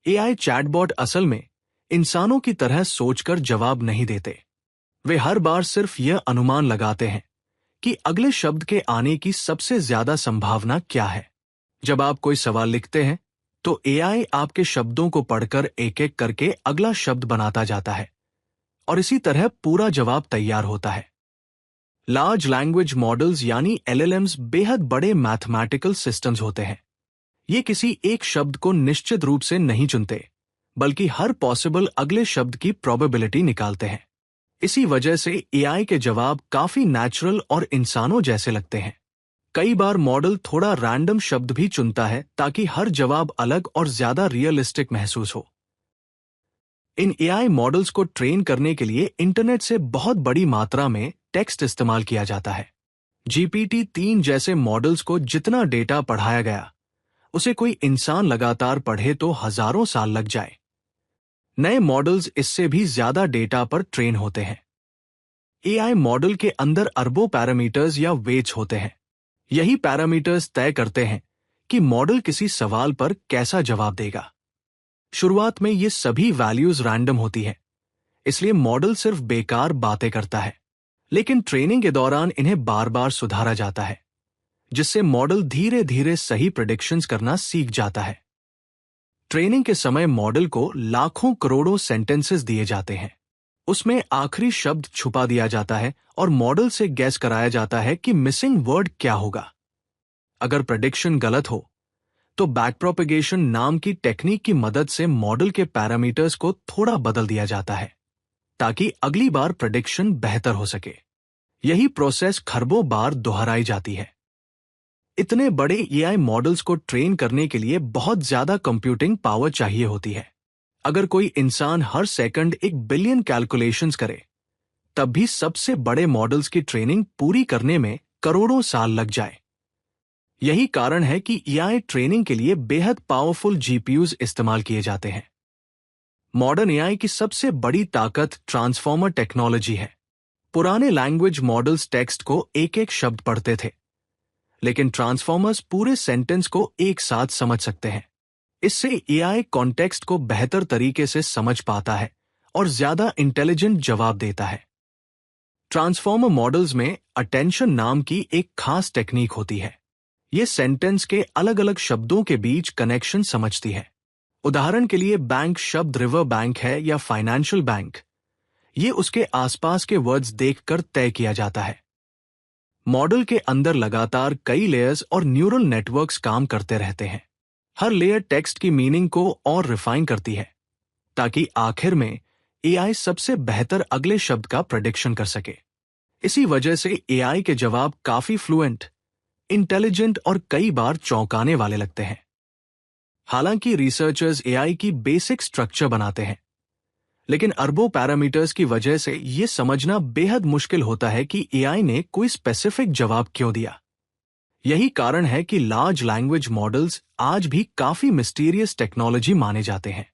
AI chatbot असल में इंसानों की तरह सोचकर जवाब नहीं देते। वे हर बार सिर्फ यह अनुमान लगाते हैं कि अगले शब्द के आने की सबसे ज्यादा संभावना क्या है। जब आप कोई सवाल लिखते हैं तो एआई आपके शब्दों को पढ़कर एक एक करके अगला शब्द बनाता जाता है और इसी तरह पूरा जवाब तैयार होता है। लार्ज लैंग्वेज मॉडल्स यानी एलएलएम्स बेहद बड़े मैथमेटिकल सिस्टम्स होते हैं। ये किसी एक शब्द को निश्चित रूप से नहीं चुनते, बल्कि हर पॉसिबल अगले शब्द की प्रोबेबिलिटी निकालते हैं। इसी वजह से एआई के जवाब काफी नेचुरल और इंसानों जैसे लगते हैं। कई बार मॉडल थोड़ा रैंडम शब्द भी चुनता है ताकि हर जवाब अलग और ज्यादा रियलिस्टिक महसूस हो। इन एआई मॉडल्स को ट्रेन करने के लिए इंटरनेट से बहुत बड़ी मात्रा में टेक्स्ट इस्तेमाल किया जाता है। GPT-3 जैसे मॉडल्स को जितना डेटा पढ़ाया गया, उसे कोई इंसान लगातार पढ़े तो हजारों साल लग जाए। नए मॉडल्स इससे भी ज्यादा डेटा पर ट्रेन होते हैं। एआई मॉडल के अंदर अरबों पैरामीटर्स या वेट्स होते हैं। यही पैरामीटर्स तय करते हैं कि मॉडल किसी सवाल पर कैसा जवाब देगा। शुरुआत में ये सभी वैल्यूज रैंडम होती है, इसलिए मॉडल सिर्फ बेकार बातें करता है। लेकिन ट्रेनिंग के दौरान इन्हें बार बार सुधारा जाता है, जिससे मॉडल धीरे धीरे सही प्रेडिक्शंस करना सीख जाता है। ट्रेनिंग के समय मॉडल को लाखों करोड़ों सेंटेंसेस दिए जाते हैं। उसमें आखिरी शब्द छुपा दिया जाता है और मॉडल से गैस कराया जाता है कि मिसिंग वर्ड क्या होगा। अगर प्रेडिक्शन गलत हो तो बैक प्रोपेगेशन नाम की टेक्निक की मदद से मॉडल के पैरामीटर्स को थोड़ा बदल दिया जाता है ताकि अगली बार प्रेडिक्शन बेहतर हो सके। यही प्रोसेस खरबों बार दोहराई जाती है। इतने बड़े एआई मॉडल्स को ट्रेन करने के लिए बहुत ज्यादा कंप्यूटिंग पावर चाहिए होती है। अगर कोई इंसान हर सेकंड 1 बिलियन कैलकुलेशंस करे, तब भी सबसे बड़े मॉडल्स की ट्रेनिंग पूरी करने में करोड़ों साल लग जाए। यही कारण है कि एआई ट्रेनिंग के लिए बेहद पावरफुल जीपीयूज इस्तेमाल किए जाते हैं। मॉडर्न एआई की सबसे बड़ी ताकत ट्रांसफॉर्मर टेक्नोलॉजी है। पुराने लैंग्वेज मॉडल्स टेक्स्ट को एक एक शब्द पढ़ते थे, लेकिन ट्रांसफॉर्मर्स पूरे सेंटेंस को एक साथ समझ सकते हैं। इससे एआई कॉन्टेक्स्ट को बेहतर तरीके से समझ पाता है और ज्यादा इंटेलिजेंट जवाब देता है। ट्रांसफॉर्मर मॉडल्स में अटेंशन नाम की एक खास टेक्निक होती है। ये सेंटेंस के अलग अलग शब्दों के बीच कनेक्शन समझती है। उदाहरण के लिए बैंक शब्द रिवर बैंक है या फाइनेंशियल बैंक, ये उसके आसपास के वर्ड्स देखकर तय किया जाता है। मॉडल के अंदर लगातार कई लेयर्स और न्यूरल नेटवर्क्स काम करते रहते हैं। हर लेयर टेक्स्ट की मीनिंग को और रिफाइन करती है ताकि आखिर में एआई सबसे बेहतर अगले शब्द का प्रेडिक्शन कर सके। इसी वजह से एआई के जवाब काफी फ्लुएंट, इंटेलिजेंट और कई बार चौंकाने वाले लगते हैं। हालांकि रिसर्चर्स एआई की बेसिक स्ट्रक्चर बनाते हैं, लेकिन अरबों पैरामीटर्स की वजह से यह समझना बेहद मुश्किल होता है कि एआई ने कोई स्पेसिफिक जवाब क्यों दिया। यही कारण है कि लार्ज लैंग्वेज मॉडल्स आज भी काफी मिस्टीरियस टेक्नोलॉजी माने जाते हैं।